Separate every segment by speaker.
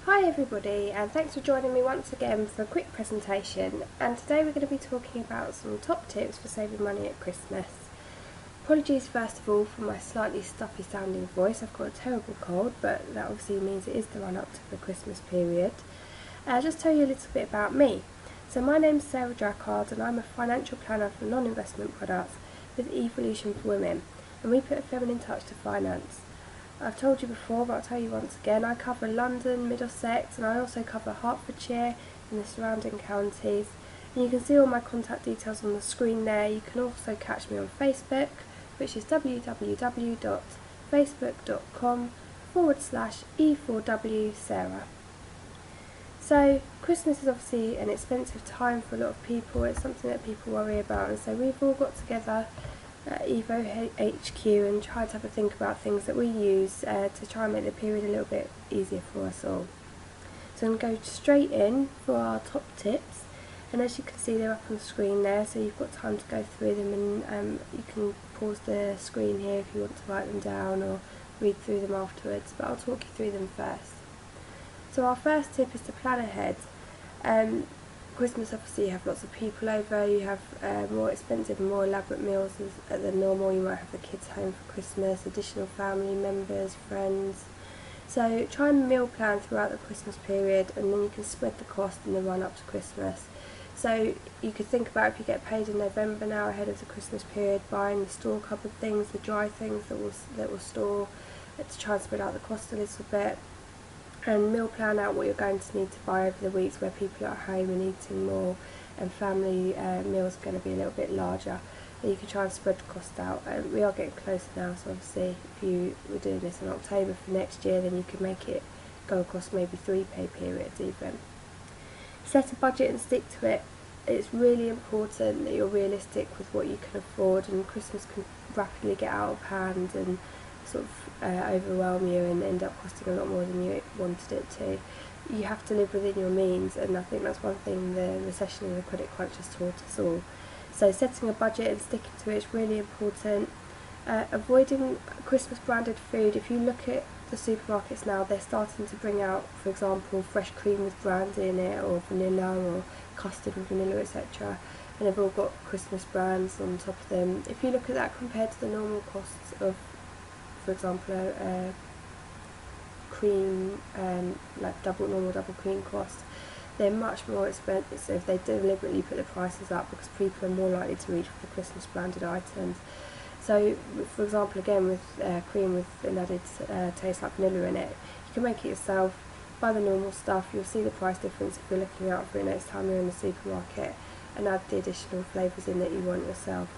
Speaker 1: Hi everybody, and thanks for joining me once again for a quick presentation. And today we're going to be talking about some top tips for saving money at Christmas. Apologies first of all for my slightly stuffy sounding voice. I've got a terrible cold, but that obviously means it is the run up to the Christmas period. I'll just tell you a little bit about me. So my name's Sarah Drackard, and I'm a financial planner for non-investment products with Evolution for Women, and we put a feminine touch to finance. I've told you before, but I'll tell you once again, I cover London, Middlesex, and I also cover Hertfordshire and the surrounding counties. And you can see all my contact details on the screen there. You can also catch me on Facebook, which is www.facebook.com/E4W Sarah. So Christmas is obviously an expensive time for a lot of people. It's something that people worry about, and so we've all got together at Evo HQ and try to have a think about things that we use to try and make the period a little bit easier for us all. So I'm going to go straight in for our top tips, and as you can see they're up on the screen there, so you've got time to go through them, and you can pause the screen here if you want to write them down or read through them afterwards, but I'll talk you through them first. So our first tip is to plan ahead. Christmas, obviously you have lots of people over, you have more expensive and more elaborate meals than normal. You might have the kids home for Christmas, additional family members, friends. So try and meal plan throughout the Christmas period, and then you can spread the cost in the run up to Christmas. So you could think about, if you get paid in November now ahead of the Christmas period, buying the store cupboard things, the dry things that will store, to try and spread out the cost a little bit. And meal plan out what you're going to need to buy over the weeks where people are at home and eating more, and family meals are going to be a little bit larger, and you can try and spread the cost out. We are getting closer now, so obviously if you were doing this in October for next year, then you could make it go across maybe 3 pay periods even. Set a budget and stick to it. It's really important that you're realistic with what you can afford, and Christmas can rapidly get out of hand and sort of overwhelm you and end up costing a lot more than you wanted it to. You have to live within your means, and I think that's one thing the recession and the credit crunch has taught us all. So setting a budget and sticking to it is really important. Avoiding Christmas branded food. If you look at the supermarkets now, they're starting to bring out, for example, fresh cream with brandy in it, or vanilla, or custard with vanilla, etc. And they've all got Christmas brands on top of them. If you look at that compared to the normal costs of, for example, cream, like normal double cream cost, they're much more expensive. They deliberately put the prices up because people are more likely to reach for the Christmas branded items. So, for example, again with cream with an added taste like vanilla in it, you can make it yourself, buy the normal stuff. You'll see the price difference if you're looking out for it next time you're in the supermarket, and add the additional flavours in that you want yourself.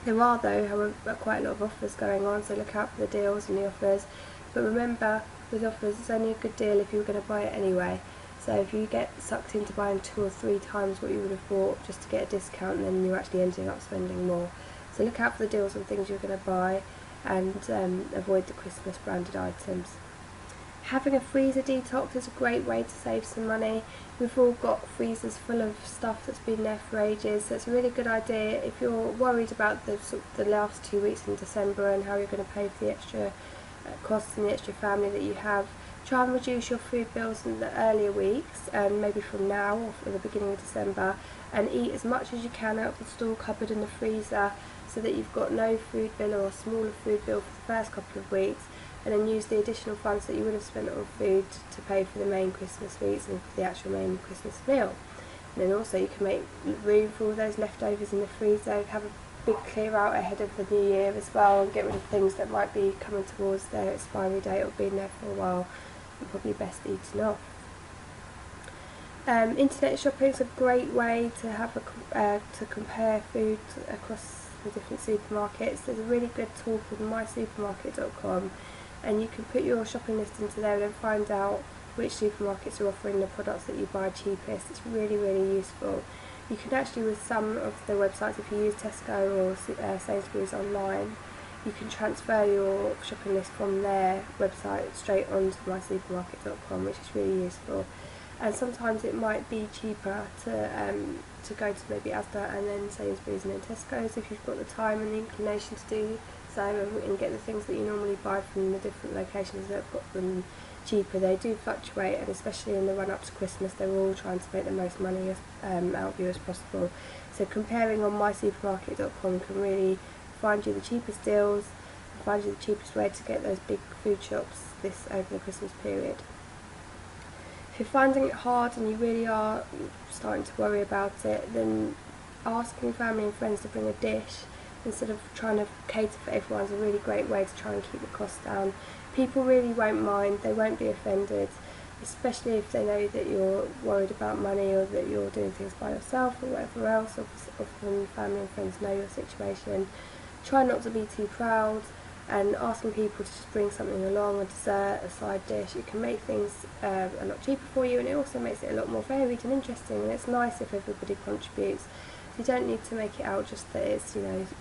Speaker 1: There are, though, however, quite a lot of offers going on, so look out for the deals and the offers. But remember, with offers, it's only a good deal if you're going to buy it anyway. So if you get sucked into buying 2 or 3 times what you would have bought just to get a discount, then you're actually ending up spending more. So look out for the deals on things you're going to buy, and avoid the Christmas branded items. Having a freezer detox is a great way to save some money. We've all got freezers full of stuff that's been there for ages, so it's a really good idea if you're worried about the last 2 weeks in December and how you're going to pay for the extra costs and the extra family that you have. Try and reduce your food bills in the earlier weeks, maybe from now or from the beginning of December, and eat as much as you can out of the store cupboard and the freezer, so that you've got no food bill or a smaller food bill for the first couple of weeks, and then use the additional funds that you would have spent on food to pay for the main Christmas sweets and for the actual main Christmas meal. And then also you can make room for all those leftovers in the freezer, have a big clear out ahead of the new year as well, and get rid of things that might be coming towards their expiry date or been there for a while and probably best eaten off. Internet shopping is a great way to have to compare food across the different supermarkets. There's a really good tool called mysupermarket.com, and you can put your shopping list into there and then find out which supermarkets are offering the products that you buy cheapest. It's really, really useful. You can actually, with some of the websites, if you use Tesco or Sainsbury's online, you can transfer your shopping list from their website straight onto mysupermarket.com, which is really useful. And sometimes it might be cheaper to go to maybe Asda and then Sainsbury's and then Tesco's if you've got the time and the inclination to do so, and get the things that you normally buy from the different locations that have got them cheaper. They do fluctuate, and especially in the run up to Christmas, they're all trying to make the most money out of you as possible. So comparing on mysupermarket.com can really find you the cheapest deals, and find you the cheapest way to get those big food shops this over the Christmas period. If you're finding it hard and you really are starting to worry about it, then asking family and friends to bring a dish instead of trying to cater for everyone is a really great way to try and keep the costs down. People really won't mind, they won't be offended, especially if they know that you're worried about money or that you're doing things by yourself or whatever else. Often family and friends know your situation. Try not to be too proud, and asking people to just bring something along, a dessert, a side dish, it can make things a lot cheaper for you, and it also makes it a lot more varied and interesting, and it's nice if everybody contributes. So you don't need to make it out just that it's,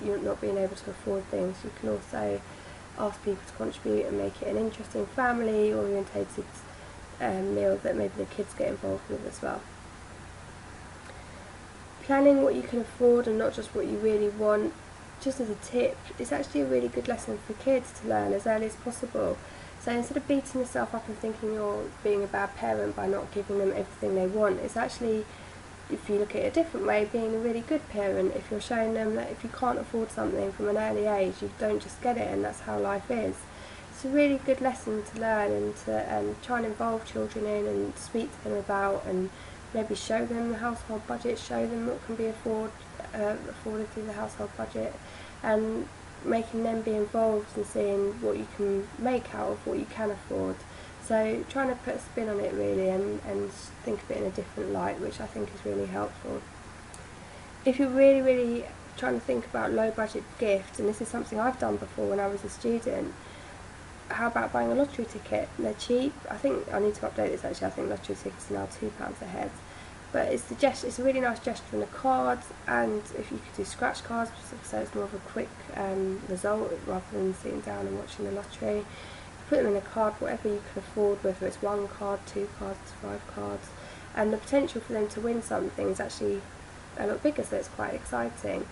Speaker 1: you're not being able to afford things. You can also ask people to contribute and make it an interesting family orientated meal that maybe the kids get involved with as well. Planning what you can afford and not just what you really want, just as a tip, it's actually a really good lesson for kids to learn as early as possible. So instead of beating yourself up and thinking you're being a bad parent by not giving them everything they want, it's actually, if you look at it a different way, being a really good parent. If you're showing them that if you can't afford something from an early age, you don't just get it, and that's how life is. It's a really good lesson to learn, and to try and involve children in and speak to them about, and maybe show them the household budget, show them what can be afforded through the household budget, and making them be involved and seeing what you can make out of what you can afford. So trying to put a spin on it really, and think of it in a different light, which I think is really helpful. If you're really trying to think about low budget gifts, and this is something I've done before when I was a student, how about buying a lottery ticket? They're cheap. I think I need to update this actually. I think lottery tickets are now £2 a head. But it's a really nice gesture in a card, and if you could do scratch cards, so it's more of a quick result rather than sitting down and watching the lottery. Put them in a card, whatever you can afford, whether it's 1 card, 2 cards, 5 cards, and the potential for them to win something is actually a lot bigger, so it's quite exciting.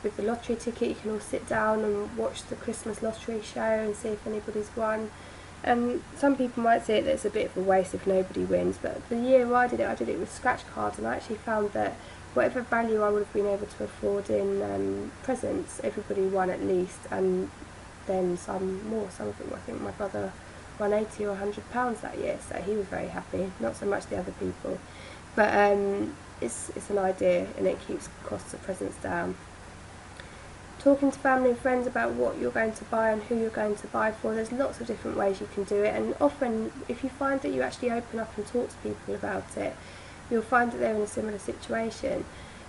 Speaker 1: With the lottery ticket, you can all sit down and watch the Christmas lottery show and see if anybody's won. And some people might say that it's a bit of a waste if nobody wins, but the year I did it with scratch cards, and I actually found that whatever value I would have been able to afford in presents, everybody won at least, and then some more. Some of them, I think my brother won £80 or £100 that year, so he was very happy, not so much the other people. But it's an idea, and it keeps costs of presents down. Talking to family and friends about what you're going to buy and who you're going to buy for, there's lots of different ways you can do it, and often if you find that you actually open up and talk to people about it, you'll find that they're in a similar situation.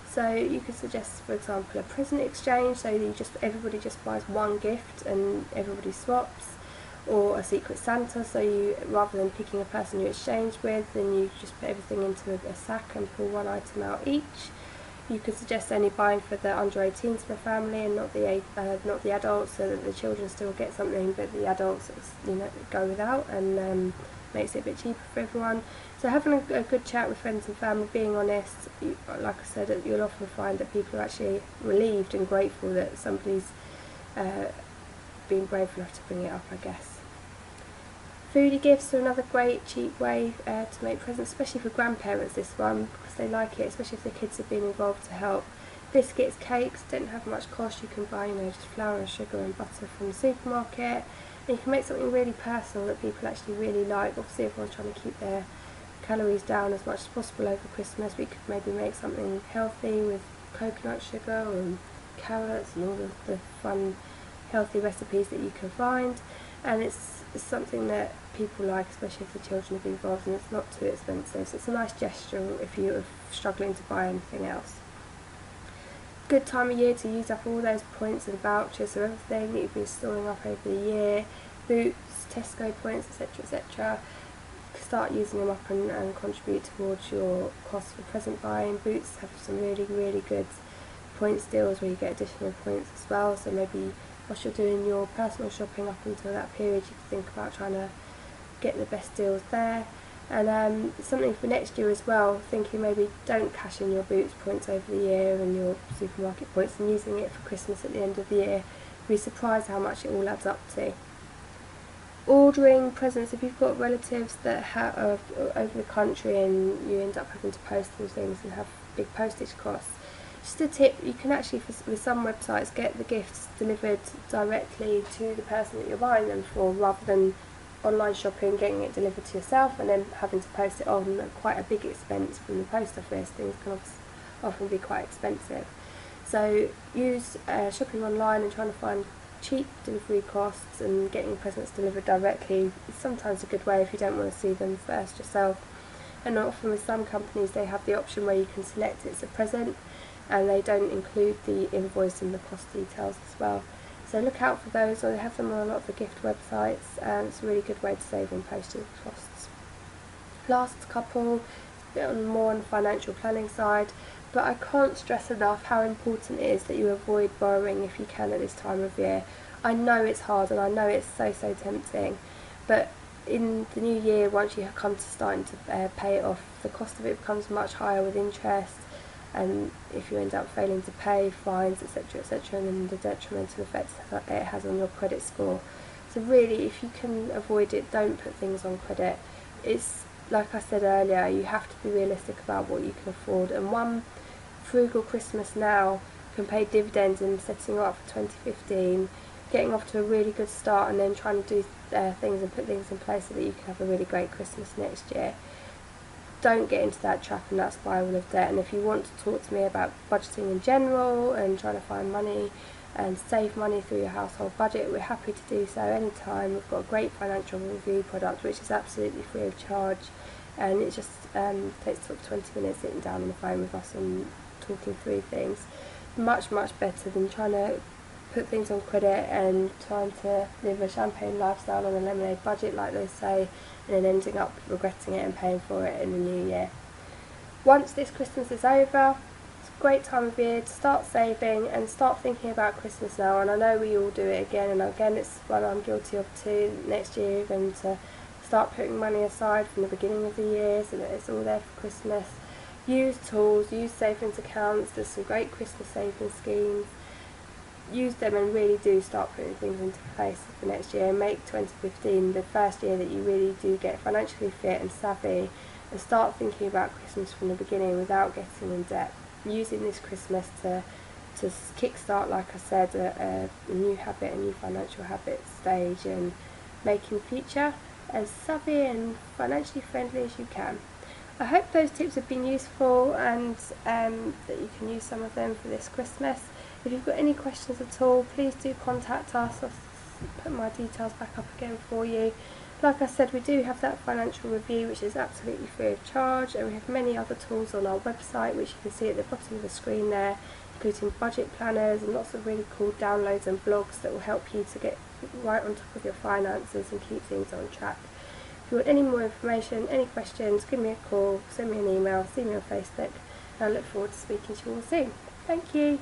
Speaker 1: So you could suggest, for example, a present exchange, so you everybody just buys one gift and everybody swaps, or a secret Santa, so you, rather than picking a person you exchange with, then you just put everything into a sack and pull one item out each. You could suggest only buying for the under 18s of the family and not the adults, so that the children still get something, but the adults go without, and makes it a bit cheaper for everyone. So having a good chat with friends and family, being honest, like I said, you'll often find that people are actually relieved and grateful that somebody's been brave enough to bring it up, I guess. Foodie gifts are another great cheap way to make presents, especially for grandparents, this one, because they like it, especially if the kids have been involved to help. Biscuits, cakes don't have much cost. You can buy just flour and sugar and butter from the supermarket, and you can make something really personal that people actually really like. Obviously everyone's trying to keep their calories down as much as possible over Christmas. We could maybe make something healthy with coconut sugar and carrots and all the fun healthy recipes that you can find, and it's something that people like, especially if the children have been involved, and it's not too expensive, so it's a nice gesture if you're struggling to buy anything else. Good time of year to use up all those points and vouchers, so everything that you've been storing up over the year, Boots, Tesco points, etc, etc. Start using them up and contribute towards your cost for present buying. Boots have some really good points deals where you get additional points as well, so maybe whilst you're doing your personal shopping up until that period, you can think about trying to get the best deals there. And something for next year as well, thinking maybe don't cash in your Boots points over the year and your supermarket points and using it for Christmas at the end of the year. You'll be surprised how much it all adds up to. Ordering presents, if you've got relatives that are over the country and you end up having to post those things and have big postage costs, just a tip, you can actually, with some websites, get the gifts delivered directly to the person that you're buying them for, rather than online shopping, getting it delivered to yourself and then having to post it on at quite a big expense from the post office. Things can often be quite expensive. So use shopping online and trying to find cheap delivery costs, and getting presents delivered directly is sometimes a good way if you don't want to see them first yourself. And often with some companies they have the option where you can select it's a present and they don't include the invoice and the cost details as well. So look out for those, or they have them on a lot of the gift websites, and it's a really good way to save on postage costs. Last couple, a bit more on the financial planning side, but I can't stress enough how important it is that you avoid borrowing if you can at this time of year. I know it's hard and I know it's so tempting, but in the new year, once you come to starting to pay it off, the cost of it becomes much higher with interest, and if you end up failing to pay, fines, etc, and then the detrimental effects it has on your credit score. So really, if you can avoid it, don't put things on credit. It's like I said earlier, you have to be realistic about what you can afford, and one frugal Christmas now can pay dividends in setting you up for 2015, getting off to a really good start, and then trying to do things and put things in place so that you can have a really great Christmas next year. Don't get into that trap and that spiral of debt. And if you want to talk to me about budgeting in general and trying to find money and save money through your household budget, we're happy to do so anytime. We've got a great financial review product which is absolutely free of charge, and it just takes sort of 20 minutes sitting down on the phone with us and talking through things. Much better than trying to put things on credit and trying to live a champagne lifestyle on a lemonade budget, like they say, and then ending up regretting it and paying for it in the new year. Once this Christmas is over, it's a great time of year to start saving and start thinking about Christmas now. And I know we all do it again and again, it's one I'm guilty of too. Next year you're going to start putting money aside from the beginning of the year so that it's all there for Christmas. Use tools, use savings accounts, there's some great Christmas savings schemes. Use them and really do start putting things into place for next year, and make 2015 the first year that you really do get financially fit and savvy and start thinking about Christmas from the beginning without getting in debt. Using this Christmas to kickstart, like I said, a new habit, a new financial habit stage, and making the future as savvy and financially friendly as you can. I hope those tips have been useful and that you can use some of them for this Christmas. If you've got any questions at all, please do contact us. I'll put my details back up again for you. Like I said, we do have that financial review which is absolutely free of charge, and we have many other tools on our website which you can see at the bottom of the screen there, including budget planners and lots of really cool downloads and blogs that will help you to get right on top of your finances and keep things on track. If you want any more information, any questions, give me a call, send me an email, see me on Facebook, and I look forward to speaking to you all soon. Thank you.